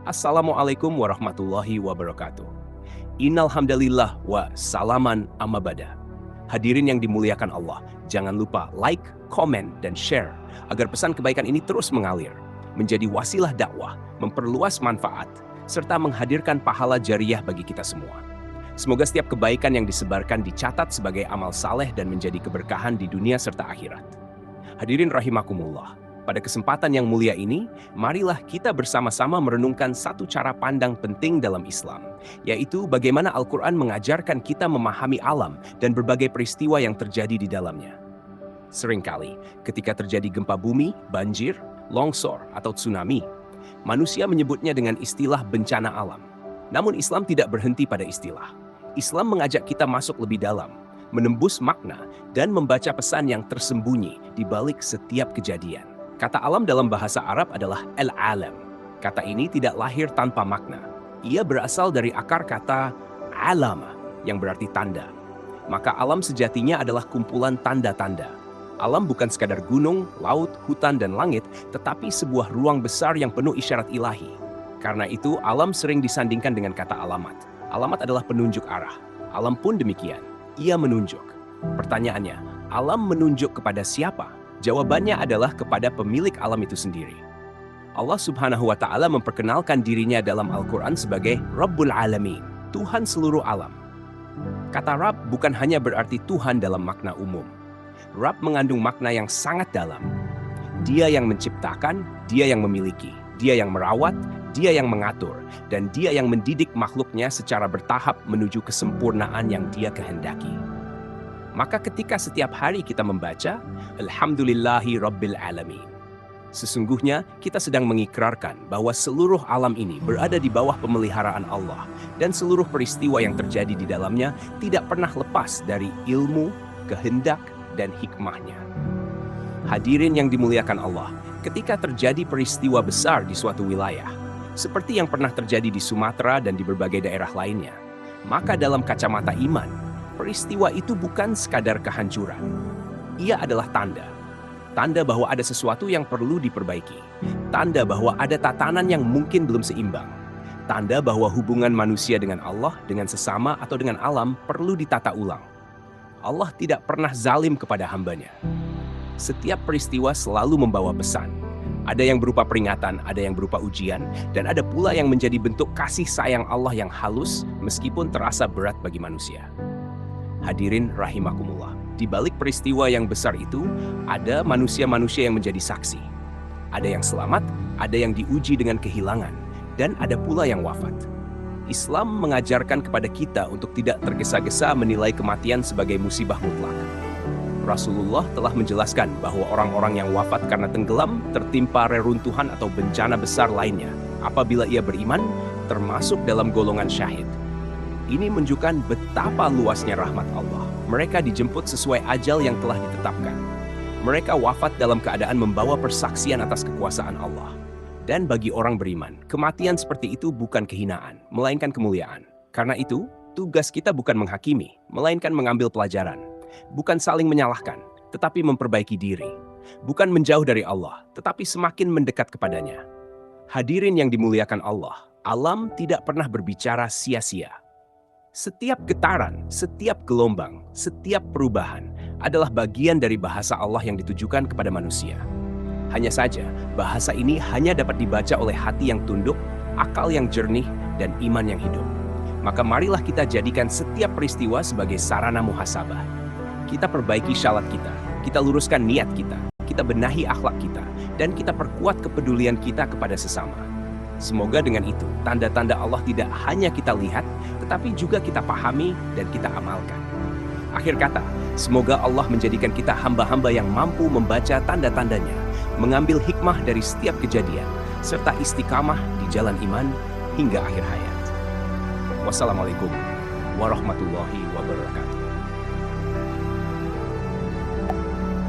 Assalamualaikum warahmatullahi wabarakatuh. Innal hamdalillah wa salaman amma bada. Hadirin yang dimuliakan Allah, jangan lupa like, komen, dan share agar pesan kebaikan ini terus mengalir, menjadi wasilah dakwah, memperluas manfaat, serta menghadirkan pahala jariah bagi kita semua. Semoga setiap kebaikan yang disebarkan dicatat sebagai amal saleh dan menjadi keberkahan di dunia serta akhirat. Hadirin rahimakumullah. Pada kesempatan yang mulia ini, marilah kita bersama-sama merenungkan satu cara pandang penting dalam Islam, yaitu bagaimana Al-Quran mengajarkan kita memahami alam dan berbagai peristiwa yang terjadi di dalamnya. Seringkali, ketika terjadi gempa bumi, banjir, longsor, atau tsunami, manusia menyebutnya dengan istilah bencana alam. Namun Islam tidak berhenti pada istilah. Islam mengajak kita masuk lebih dalam, menembus makna, dan membaca pesan yang tersembunyi di balik setiap kejadian. Kata alam dalam bahasa Arab adalah al-alam. Kata ini tidak lahir tanpa makna. Ia berasal dari akar kata alama, yang berarti tanda. Maka alam sejatinya adalah kumpulan tanda-tanda. Alam bukan sekadar gunung, laut, hutan, dan langit, tetapi sebuah ruang besar yang penuh isyarat ilahi. Karena itu, alam sering disandingkan dengan kata alamat. Alamat adalah penunjuk arah. Alam pun demikian. Ia menunjuk. Pertanyaannya, alam menunjuk kepada siapa? Jawabannya adalah kepada pemilik alam itu sendiri. Allah Subhanahu wa Ta'ala memperkenalkan dirinya dalam Al-Quran sebagai Rabbul Alamin, Tuhan seluruh alam. Kata Rabb bukan hanya berarti Tuhan dalam makna umum. Rabb mengandung makna yang sangat dalam. Dia yang menciptakan, dia yang memiliki, dia yang merawat, dia yang mengatur, dan dia yang mendidik makhluknya secara bertahap menuju kesempurnaan yang dia kehendaki. Maka ketika setiap hari kita membaca, Alhamdulillahi Rabbil Alamin, sesungguhnya kita sedang mengikrarkan bahwa seluruh alam ini berada di bawah pemeliharaan Allah dan seluruh peristiwa yang terjadi di dalamnya tidak pernah lepas dari ilmu, kehendak, dan hikmahnya. Hadirin yang dimuliakan Allah, ketika terjadi peristiwa besar di suatu wilayah, seperti yang pernah terjadi di Sumatera dan di berbagai daerah lainnya, maka dalam kacamata iman, peristiwa itu bukan sekadar kehancuran. Ia adalah tanda. Tanda bahwa ada sesuatu yang perlu diperbaiki. Tanda bahwa ada tatanan yang mungkin belum seimbang. Tanda bahwa hubungan manusia dengan Allah, dengan sesama, atau dengan alam perlu ditata ulang. Allah tidak pernah zalim kepada hambanya. Setiap peristiwa selalu membawa pesan. Ada yang berupa peringatan, ada yang berupa ujian, dan ada pula yang menjadi bentuk kasih sayang Allah yang halus meskipun terasa berat bagi manusia. Hadirin rahimakumullah, di balik peristiwa yang besar itu, ada manusia-manusia yang menjadi saksi. Ada yang selamat, ada yang diuji dengan kehilangan, dan ada pula yang wafat. Islam mengajarkan kepada kita untuk tidak tergesa-gesa menilai kematian sebagai musibah mutlak. Rasulullah telah menjelaskan bahwa orang-orang yang wafat karena tenggelam, tertimpa reruntuhan atau bencana besar lainnya, apabila ia beriman, termasuk dalam golongan syahid. Ini menunjukkan betapa luasnya rahmat Allah. Mereka dijemput sesuai ajal yang telah ditetapkan. Mereka wafat dalam keadaan membawa persaksian atas kekuasaan Allah. Dan bagi orang beriman, kematian seperti itu bukan kehinaan, melainkan kemuliaan. Karena itu, tugas kita bukan menghakimi, melainkan mengambil pelajaran. Bukan saling menyalahkan, tetapi memperbaiki diri. Bukan menjauh dari Allah, tetapi semakin mendekat kepadanya. Hadirin yang dimuliakan Allah, alam tidak pernah berbicara sia-sia. Setiap getaran, setiap gelombang, setiap perubahan adalah bagian dari bahasa Allah yang ditujukan kepada manusia. Hanya saja, bahasa ini hanya dapat dibaca oleh hati yang tunduk, akal yang jernih, dan iman yang hidup. Maka marilah kita jadikan setiap peristiwa sebagai sarana muhasabah. Kita perbaiki syalat kita luruskan niat kita benahi akhlak kita, dan kita perkuat kepedulian kita kepada sesama. Semoga dengan itu, tanda-tanda Allah tidak hanya kita lihat, tetapi juga kita pahami dan kita amalkan. Akhir kata, semoga Allah menjadikan kita hamba-hamba yang mampu membaca tanda-tandanya, mengambil hikmah dari setiap kejadian, serta istiqamah di jalan iman hingga akhir hayat. Wassalamualaikum warahmatullahi wabarakatuh.